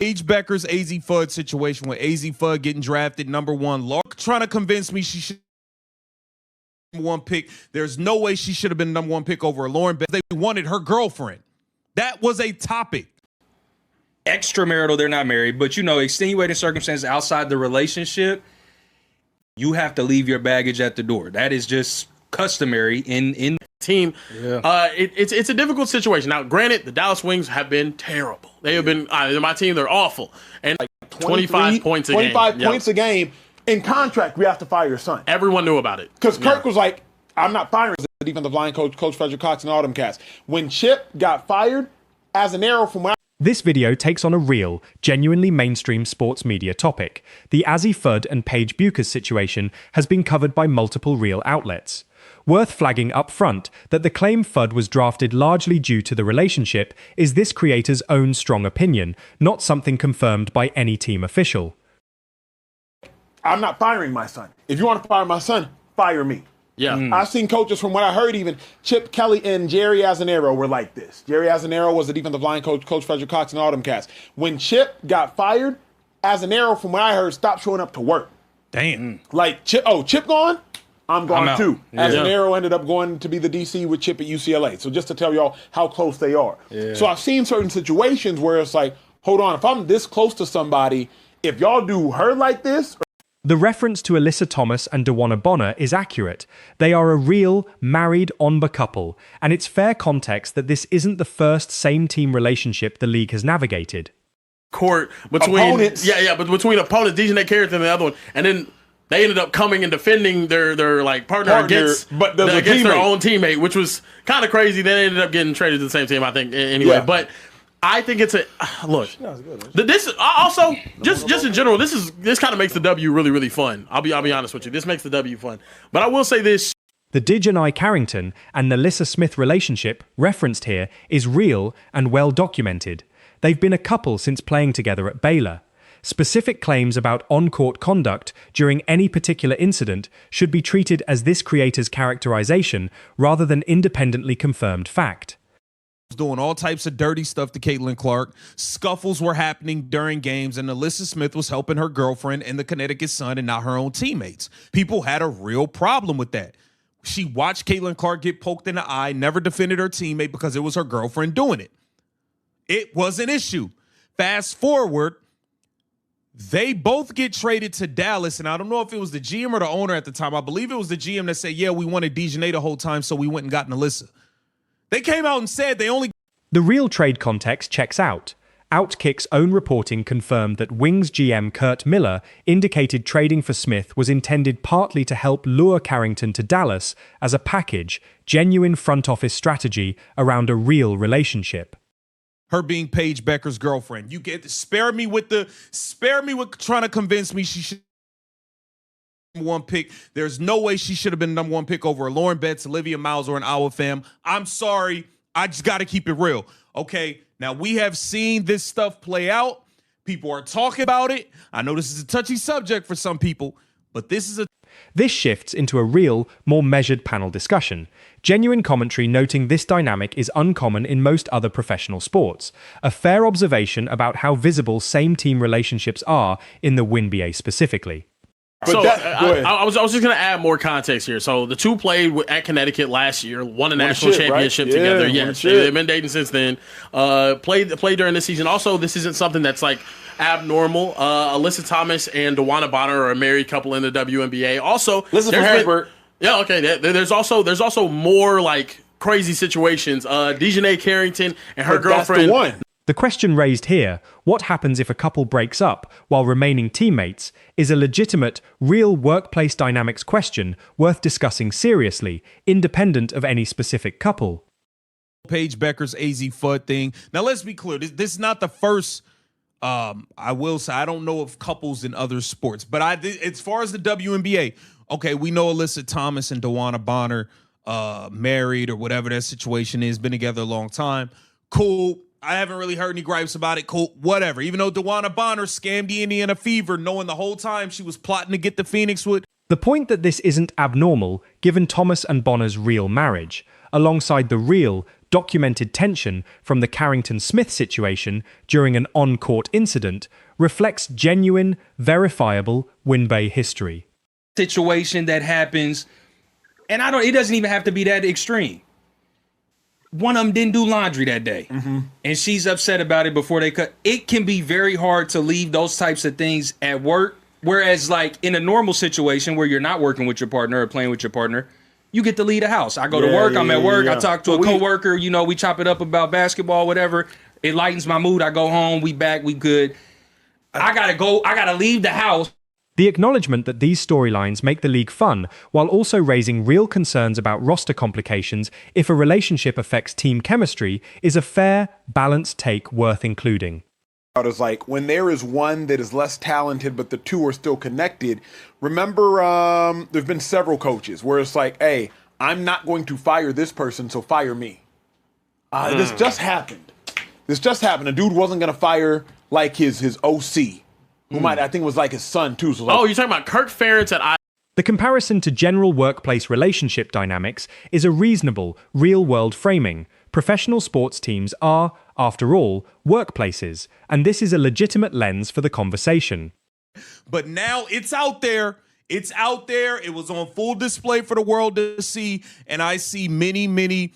Paige Becker's AZ Fudd situation with AZ Fudd getting drafted #1. Lark trying to convince me she should be #1 pick. There's no way she should have been #1 pick over Lauren Betts. They wanted her girlfriend. That was a topic. Extramarital, they're not married, but extenuating circumstances outside the relationship, you have to leave your baggage at the door. That is just customary in team. Yeah. It's a difficult situation. Now, granted, the Dallas Wings have been terrible. They have been my team. They're awful, and like 25 points a game. 25 points a game. In contract, we have to fire your son. Everyone knew about it because Kirk was like, "I'm not firing the defensive line coach, Frederick Cox, and all them cats." When Chip got fired, as an arrow from This video takes on a real, genuinely mainstream sports media topic. The Azzi Fudd and Paige Buecher's situation has been covered by multiple real outlets. Worth flagging up front that the claim Fudd was drafted largely due to the relationship is this creator's own strong opinion, not something confirmed by any team official. I'm not firing my son. If you want to fire my son, fire me. Yeah. I've seen coaches, from what I heard, even Chip Kelly and Jerry Azzinaro were like this. Jerry Azzinaro was the defensive line coach, Frederick Cox, and all them cats. When Chip got fired, Azzinaro, from what I heard, stopped showing up to work. Damn. Like, Chip gone? I'm gone too. Yeah. Azzinaro ended up going to be the DC with Chip at UCLA. So just to tell y'all how close they are. Yeah. So I've seen certain situations where it's like, hold on, if I'm this close to somebody, if y'all do her like this. The reference to Alyssa Thomas and DeWanna Bonner is accurate. They are a real, married Onba couple, and it's fair context that this isn't the first same-team relationship the league has navigated. Court between opponents. but between opponents, DiJonai Carrington and the other one, and then they ended up coming and defending their like partner against their own teammate, which was kind of crazy. They ended up getting traded to the same team, I think. Anyway, Yeah. but I think it's a look. This also just in general, this kind of makes the W really, really fun. I'll be honest with you. This makes the W fun. But I will say this: the DiJonai Carrington and Nalissa Smith relationship referenced here is real and well documented. They've been a couple since playing together at Baylor. Specific claims about on-court conduct during any particular incident should be treated as this creator's characterization rather than independently confirmed fact. Doing all types of dirty stuff to Caitlin Clark. Scuffles were happening during games, and Alyssa Smith was helping her girlfriend and the Connecticut Sun and not her own teammates. People had a real problem with that. She watched Caitlin Clark get poked in the eye, never defended her teammate because it was her girlfriend doing it. It was an issue. Fast forward, they both get traded to Dallas, and I don't know if it was the GM or the owner at the time. I believe it was the GM that said, yeah, we wanted DiJonai the whole time, so we went and got Nalissa. They came out and said they only... The real trade context checks out. Outkick's own reporting confirmed that Wings GM Kurt Miller indicated trading for Smith was intended partly to help lure Carrington to Dallas as a package, genuine front office strategy around a real relationship. Her being Paige Becker's girlfriend. You get spare me with trying to convince me she should be #1 pick. There's no way she should have been #1 pick over Lauren Betts, Olivia Miles, or an Iowa fam. I'm sorry. I just got to keep it real. Okay, now we have seen this stuff play out. People are talking about it. I know this is a touchy subject for some people, but This shifts into a real, more measured panel discussion. Genuine commentary noting this dynamic is uncommon in most other professional sports. A fair observation about how visible same-team relationships are in the WNBA specifically. So I was just going to add more context here. So the two played at Connecticut last year, won a national championship together. Yes, they've been dating since then. Played during this season. Also, this isn't something that's like abnormal. Alyssa Thomas and DeWanna Bonner are a married couple in the WNBA. Also, listen for Harrisburg. Yeah, okay. There's also more like crazy situations. DiJonai Carrington and her girlfriend. That's the one. The question raised here, what happens if a couple breaks up while remaining teammates, is a legitimate, real workplace dynamics question worth discussing seriously, independent of any specific couple. Paige Becker's AZ Fudd thing. Now, let's be clear. This is not the first, I will say, I don't know of couples in other sports, but as far as the WNBA, okay, we know Alyssa Thomas and DeWanna Bonner married or whatever their situation is, been together a long time. Cool. I haven't really heard any gripes about it. Cool, whatever. Even though DeWanna Bonner scammed the Indiana Fever, knowing the whole time she was plotting to get the Phoenix with. The point that this isn't abnormal, given Thomas and Bonner's real marriage, alongside the real, documented tension from the Carrington-Smith situation during an on-court incident reflects genuine, verifiable WinBay history. Situation that happens, and it doesn't even have to be that extreme. One of them didn't do laundry that day, and she's upset about it before they cut. It can be very hard to leave those types of things at work. Whereas, like, in a normal situation where you're not working with your partner or playing with your partner, you get to leave the house. I go to work, I'm at work, I talk to a coworker, we chop it up about basketball, whatever. It lightens my mood. I go home, we back, we good. I gotta leave the house. The acknowledgement that these storylines make the league fun, while also raising real concerns about roster complications if a relationship affects team chemistry, is a fair, balanced take worth including. Is like when there is one that is less talented, but the two are still connected. Remember, there's been several coaches where it's like, hey, I'm not going to fire this person, so fire me. This just happened. A dude wasn't going to fire like his OC. Who I think was like his son too. So you're talking about Kirk Ferentz at The comparison to general workplace relationship dynamics is a reasonable, real-world framing. Professional sports teams are, after all, workplaces, and this is a legitimate lens for the conversation. But now it's out there. It's out there. It was on full display for the world to see, and I see many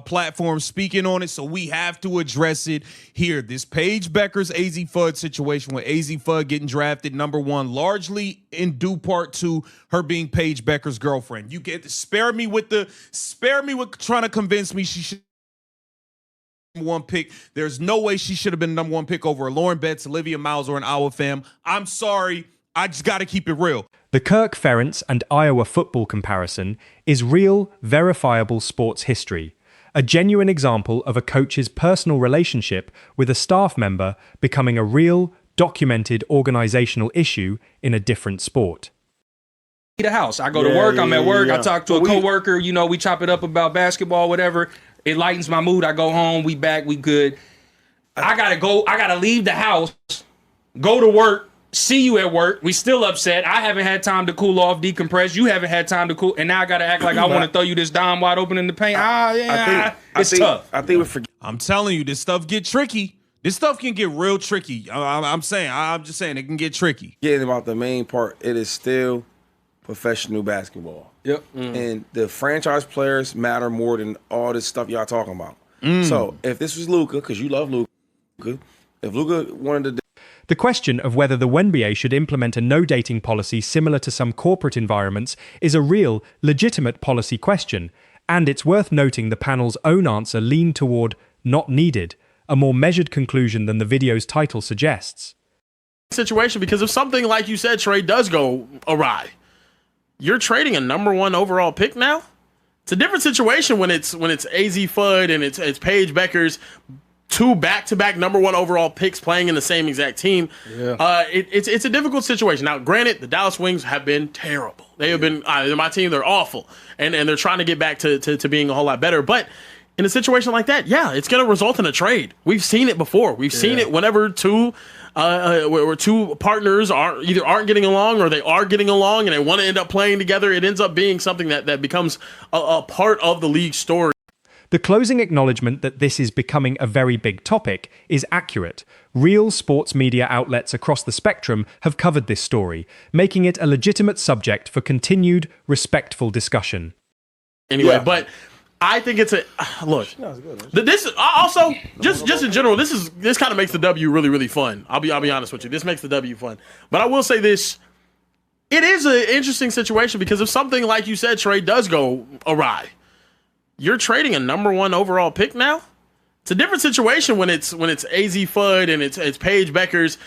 platforms speaking on it, so we have to address it here. This Paige Beckers AZ Fudd situation with AZ Fudd getting drafted number 1, largely in due part to her being Paige Becker's girlfriend. You get to spare me with trying to convince me she should be number 1 pick. There's no way she should have been number 1 pick over Lauren Betts, Olivia Miles, or an Iowa fam. I'm sorry. I just got to keep it real. The Kirk Ferentz and Iowa football comparison is real, verifiable sports history, a genuine example of a coach's personal relationship with a staff member becoming a real, documented organizational issue in a different sport. The house. I go to work, I'm at work, I talk to a coworker, we chop it up about basketball, whatever. It lightens my mood. I go home, we back, we good. I gotta leave the house, go to work. See you at work. We still upset. I haven't had time to cool off, decompress. You haven't had time to cool, and now I gotta act like I want to throw you this dime wide open in the paint. It's tough. I think we forget. I'm telling you, this stuff get tricky. This stuff can get real tricky. I'm just saying, it can get tricky. Getting about the main part, it is still professional basketball. Yep. And the franchise players matter more than all this stuff y'all talking about. So if this was Luka, because you love Luka, if Luka wanted to. The question of whether the WNBA should implement a no-dating policy similar to some corporate environments is a real, legitimate policy question, and it's worth noting the panel's own answer leaned toward not needed, a more measured conclusion than the video's title suggests. Situation, because if something like you said, Trey, does go awry, you're trading a number 1 overall pick now? It's a different situation when it's AZ Fudd and it's Paige Beckers, 2 back-to-back number 1 overall picks playing in the same exact team. Yeah. It's a difficult situation. Now, granted, the Dallas Wings have been terrible. They have been my team. They're awful, and they're trying to get back to being a whole lot better. But in a situation like that, yeah, it's going to result in a trade. We've seen it before. We've seen it whenever where two partners aren't getting along or they are getting along and they want to end up playing together. It ends up being something that becomes a part of the league story. The closing acknowledgement that this is becoming a very big topic is accurate. Real sports media outlets across the spectrum have covered this story, making it a legitimate subject for continued, respectful discussion. Anyway, but I think it's a look. This also just in general, this kind of makes the W really, really fun. I'll be honest with you. This makes the W fun. But I will say this: it is an interesting situation because if something like you said, Trey, does go awry, you're trading a number 1 overall pick now. It's a different situation when it's AZ Fudd and it's Paige Beckers,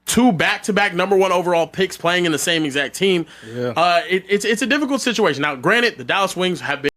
2 back-to-back number 1 overall picks playing in the same exact team. Yeah. It's a difficult situation. Now, granted, the Dallas Wings have been